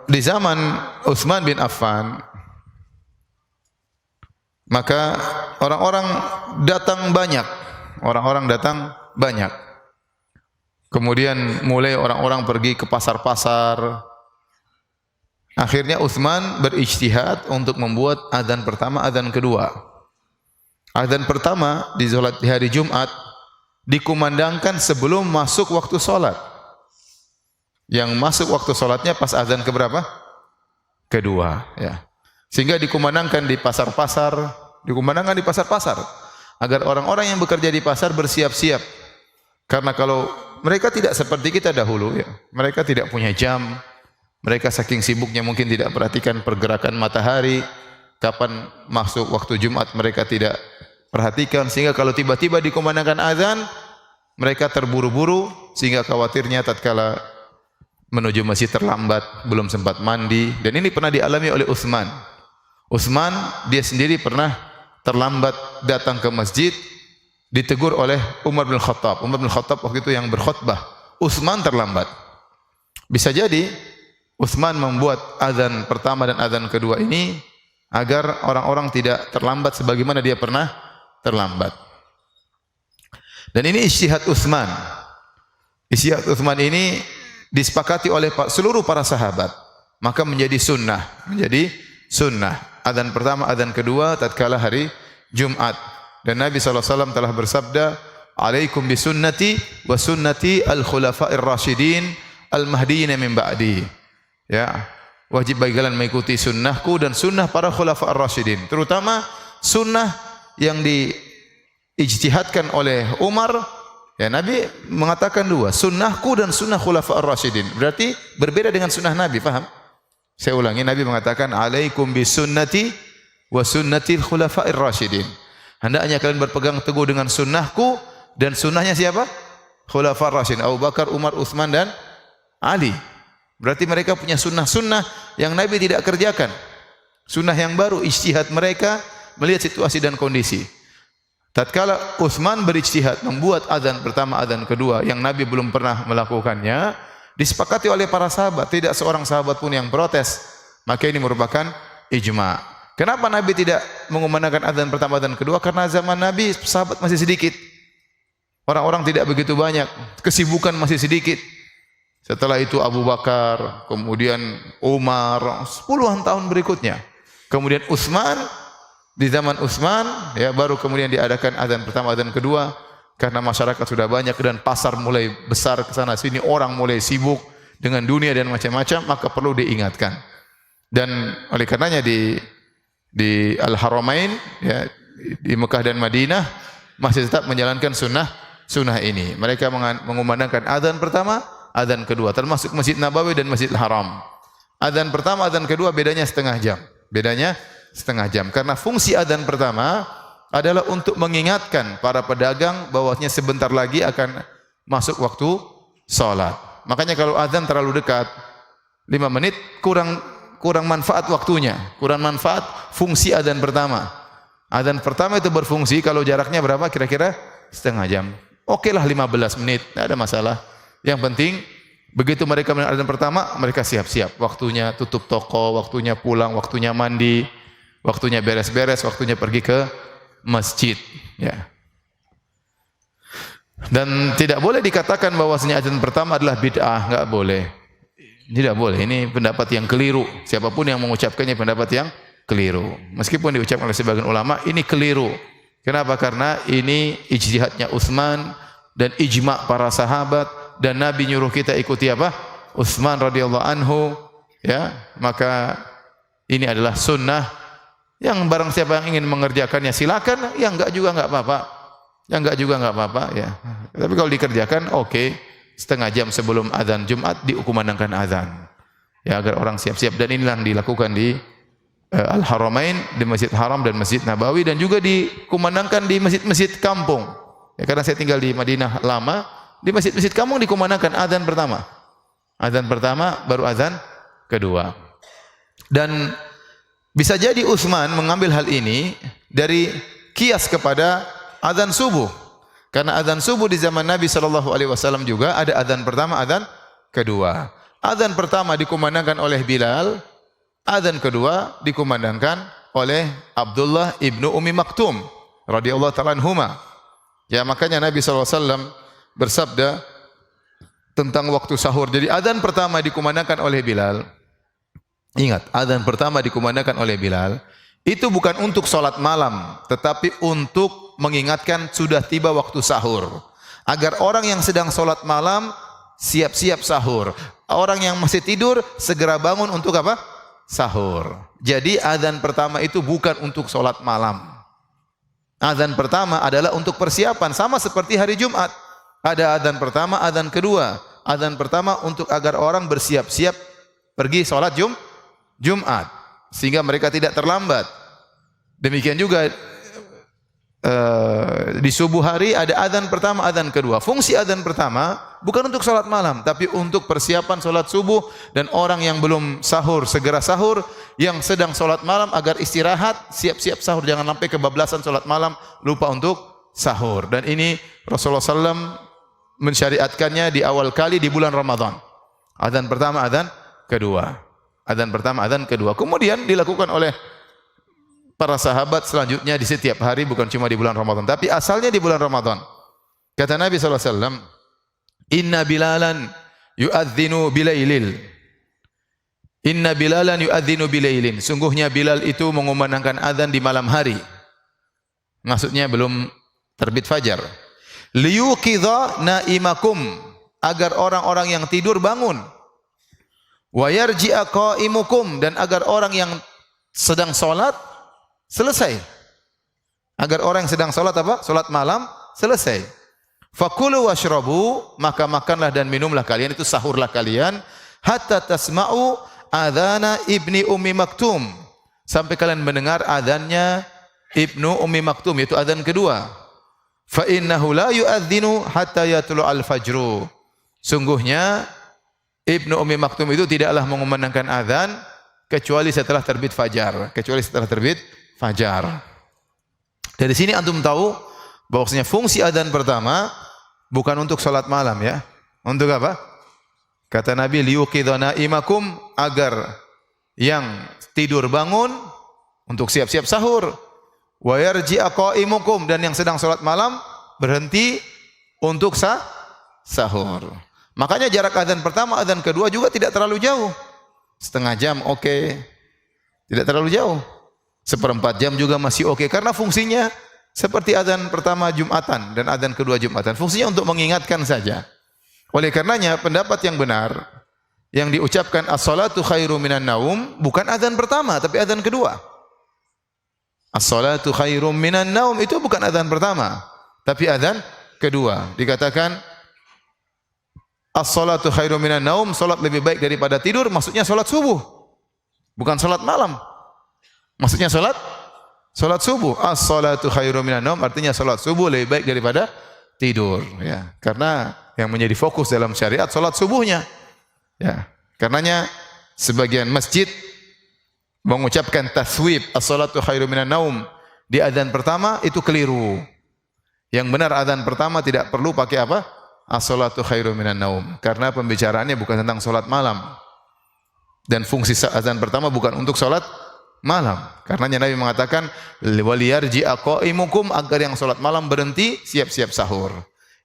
di zaman Utsman bin Affan, maka orang-orang datang banyak. Orang-orang datang banyak. Kemudian mulai orang-orang pergi ke pasar-pasar. Akhirnya Utsman berijtihad untuk membuat azan pertama, azan kedua. Azan pertama di hari Jumat dikumandangkan sebelum masuk waktu salat. Yang masuk waktu salatnya pas azan keberapa? Kedua, ya. Sehingga dikumandangkan di pasar-pasar, agar orang-orang yang bekerja di pasar bersiap-siap. Karena kalau mereka tidak seperti kita dahulu, ya. Mereka tidak punya jam. Mereka saking sibuknya mungkin tidak perhatikan pergerakan matahari, kapan masuk waktu Jumat mereka tidak perhatikan, sehingga kalau tiba-tiba dikumandangkan azan, mereka terburu-buru sehingga khawatirnya tatkala menuju masjid terlambat, belum sempat mandi. Dan ini pernah dialami oleh Utsman. Utsman dia sendiri pernah terlambat datang ke masjid, ditegur oleh Umar bin Khattab. Umar bin Khattab waktu itu yang berkhutbah. Utsman terlambat. Bisa jadi Utsman membuat azan pertama dan azan kedua ini agar orang-orang tidak terlambat sebagaimana dia pernah terlambat. Dan ini ijtihad Utsman. Ijtihad Utsman ini disepakati oleh seluruh para sahabat, maka menjadi sunnah, azan pertama, azan kedua tatkala hari Jumat. Dan Nabi SAW telah bersabda, alaikum bisunnati wa sunnati al-khulafa'ir rasyidin al-mahdiyyin min ba'di. Ya, wajib bagi kalian mengikuti sunnahku dan sunnah para khulafa'ir rasyidin, terutama sunnah yang diijtihadkan oleh Umar. Ya, Nabi mengatakan dua, sunnahku dan sunnah khulafa'ir rasyidin. Berarti berbeda dengan sunnah Nabi, paham? Saya ulangi, Nabi mengatakan alaikum bisunnati wa sunnatil khulafa'ir rasyidin. Hendaknya kalian berpegang teguh dengan sunnahku dan sunnahnya siapa? Khulafa'ir rasyidin, Abu Bakar, Umar, Utsman dan Ali. Berarti mereka punya sunnah-sunnah yang Nabi tidak kerjakan. Sunnah yang baru, ijtihad mereka melihat situasi dan kondisi. Tatkala Utsman berijtihad membuat azan pertama, azan kedua yang Nabi belum pernah melakukannya, disepakati oleh para sahabat, tidak seorang sahabat pun yang protes. Maka ini merupakan ijma'. Kenapa Nabi tidak mengumandangkan azan pertama, azan kedua? Karena zaman Nabi sahabat masih sedikit. Orang-orang tidak begitu banyak, kesibukan masih sedikit. Setelah itu Abu Bakar, kemudian Umar, puluhan tahun berikutnya. Kemudian Utsman, di zaman Utsman ya baru kemudian diadakan azan pertama, azan kedua, karena masyarakat sudah banyak dan pasar mulai besar ke sana sini, orang mulai sibuk dengan dunia dan macam-macam, maka perlu diingatkan. Dan oleh karenanya di Al-Haramain ya, di Mekah dan Madinah masih tetap menjalankan sunnah ini. Mereka mengumandangkan azan pertama, azan kedua, termasuk Masjid Nabawi dan Masjidil Haram. Azan pertama, azan kedua bedanya setengah jam. Karena fungsi azan pertama adalah untuk mengingatkan para pedagang bahwasanya sebentar lagi akan masuk waktu salat. Makanya kalau azan terlalu dekat 5 menit kurang manfaat waktunya, kurang manfaat fungsi azan pertama. Azan pertama itu berfungsi kalau jaraknya berapa? Kira-kira setengah jam. Oke lah 15 menit, tidak ada masalah. Yang penting begitu mereka mendengar azan pertama, mereka siap-siap. Waktunya tutup toko, waktunya pulang, waktunya mandi, waktunya beres-beres, waktunya pergi ke masjid. Ya. Dan tidak boleh dikatakan bahwasanya azan pertama adalah bid'ah, enggak boleh. Tidak boleh. Ini pendapat yang keliru. Siapapun yang mengucapkannya pendapat yang keliru. Meskipun diucapkan oleh sebagian ulama, ini keliru. Kenapa? Karena ini ijtihadnya Utsman dan ijma' para sahabat. Dan Nabi nyuruh kita ikuti apa? Utsman radhiyallahu anhu, ya. Maka ini adalah sunnah yang barang siapa yang ingin mengerjakannya silakan, yang enggak juga enggak apa-apa. Ya. Tapi kalau dikerjakan oke, setengah jam sebelum azan Jumat dikumandangkan azan. Ya, agar orang siap-siap, dan inilah yang dilakukan di Al-Haramain, di Masjid Haram dan Masjid Nabawi, dan juga dikumandangkan di masjid-masjid kampung. Ya, karena saya tinggal di Madinah lama. Di masjid-masjid kampung dikumandangkan azan pertama. Azan pertama baru azan kedua. Dan bisa jadi Utsman mengambil hal ini dari kias kepada azan subuh. Karena azan subuh di zaman Nabi SAW juga ada azan pertama, azan kedua. Adzan pertama dikumandangkan oleh Bilal, adzan kedua dikumandangkan oleh Abdullah ibnu Ummi Maktum radhiyallahu ta'ala anhuma. Ya, makanya Nabi SAW bersabda tentang waktu sahur. Jadi adzan pertama dikumandangkan oleh Bilal. Ingat, adzan pertama dikumandangkan oleh Bilal itu bukan untuk salat malam, tetapi untuk mengingatkan sudah tiba waktu sahur. Agar orang yang sedang salat malam siap-siap sahur. Orang yang masih tidur segera bangun untuk apa? Sahur. Jadi adzan pertama itu bukan untuk salat malam. Adzan pertama adalah untuk persiapan, sama seperti hari Jumat. Ada adzan pertama, adzan kedua. Adzan pertama untuk agar orang bersiap-siap pergi salat Jumat, sehingga mereka tidak terlambat. Demikian juga di subuh hari ada adzan pertama, adzan kedua. Fungsi adzan pertama bukan untuk salat malam, tapi untuk persiapan salat subuh, dan orang yang belum sahur segera sahur, yang sedang salat malam agar istirahat, siap-siap sahur, jangan sampai kebablasan salat malam lupa untuk sahur. Dan ini Rasulullah SAW mensyariatkannya di awal kali di bulan Ramadan. Adzan pertama, adzan kedua. Adzan pertama, adzan kedua. Kemudian dilakukan oleh para sahabat selanjutnya di setiap hari, bukan cuma di bulan Ramadan, tapi asalnya di bulan Ramadan. Kata Nabi SAW, Inna Bilalan yu'adzinu bilailil. Inna Bilalan yu'adzinu bilailin. Sungguhnya Bilal itu mengumandangkan adzan di malam hari. Maksudnya belum terbit fajar. Liyuqidha naimakum. Agar orang-orang yang tidur bangun. Wa yarji'a qa'imukum, dan agar orang yang sedang salat selesai. Agar orang yang sedang salat apa? Salat malam selesai. Fakulu washrabu, maka makanlah dan minumlah kalian, itu sahurlah kalian, hatta tasma'u adzana ibni Ummi Maktum, sampai kalian mendengar adzannya Ibnu Ummi Maktum, yaitu adzan kedua. Fa innahu la yu'adzinu hatta yatlu'al fajru. Sungguhnya Ibnu Ummi Maktum itu tidaklah mengumandangkan adzan kecuali setelah terbit fajar, Dari sini antum tahu bahwasanya fungsi adzan pertama bukan untuk salat malam, ya. Untuk apa? Kata Nabi, liyuqidha naimakum, agar yang tidur bangun untuk siap-siap sahur. Wa yarji'a qa'imukum, dan yang sedang salat malam berhenti untuk sahur. Makanya jarak adzan pertama, adzan kedua juga tidak terlalu jauh. Setengah jam oke. Tidak terlalu jauh. Seperempat jam juga masih oke, karena fungsinya seperti adzan pertama Jumatan dan adzan kedua Jumatan. Fungsinya untuk mengingatkan saja. Oleh karenanya pendapat yang benar yang diucapkan as-salatu khairu minan naum bukan adzan pertama tapi adzan kedua. As-salatu khairu minan naum itu bukan adzan pertama tapi adzan kedua. Dikatakan as-salatu khairu minan naum, salat lebih baik daripada tidur, maksudnya salat subuh. Bukan salat malam. Maksudnya salat subuh. As-salatu khairu minan naum artinya salat subuh lebih baik daripada tidur, ya. Karena yang menjadi fokus dalam syariat salat subuhnya. Ya. Karenanya sebagian masjid mengucapkan taswib as-salatu khairu minan naum di adzan pertama itu keliru. Yang benar adzan pertama tidak perlu pakai apa? As-salatu khairu minan naum, karena pembicaraannya bukan tentang salat malam. Dan fungsi azan pertama bukan untuk salat malam. Karenanya Nabi mengatakan waliyarji'a qa'imukum, agar yang salat malam berhenti siap-siap sahur.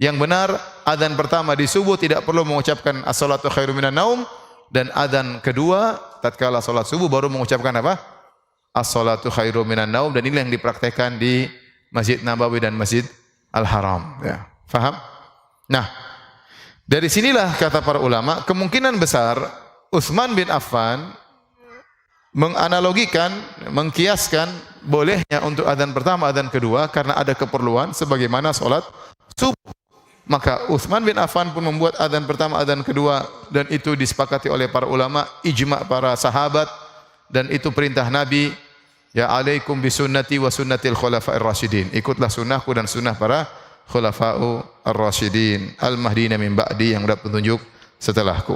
Yang benar azan pertama di subuh tidak perlu mengucapkan as-salatu khairu minan naum, dan azan kedua tatkala salat subuh baru mengucapkan apa? As-salatu khairu minan naum, dan ini yang dipraktekkan di Masjid Nabawi dan Masjid Al-Haram, ya. Faham? Nah, dari sinilah kata para ulama, kemungkinan besar Utsman bin Affan menganalogikan, mengkiaskan bolehnya untuk adzan pertama, adzan kedua karena ada keperluan sebagaimana salat subuh. Maka Utsman bin Affan pun membuat adzan pertama, adzan kedua, dan itu disepakati oleh para ulama, ijma' para sahabat, dan itu perintah Nabi, ya alaikum bisunnati wa sunnatil khulafa'ir rasyidin. Ikutlah sunnahku dan sunnah para khulafa'u ar-rasyidin al-mahdiyina min ba'di, yang mendapat petunjuk setelahku.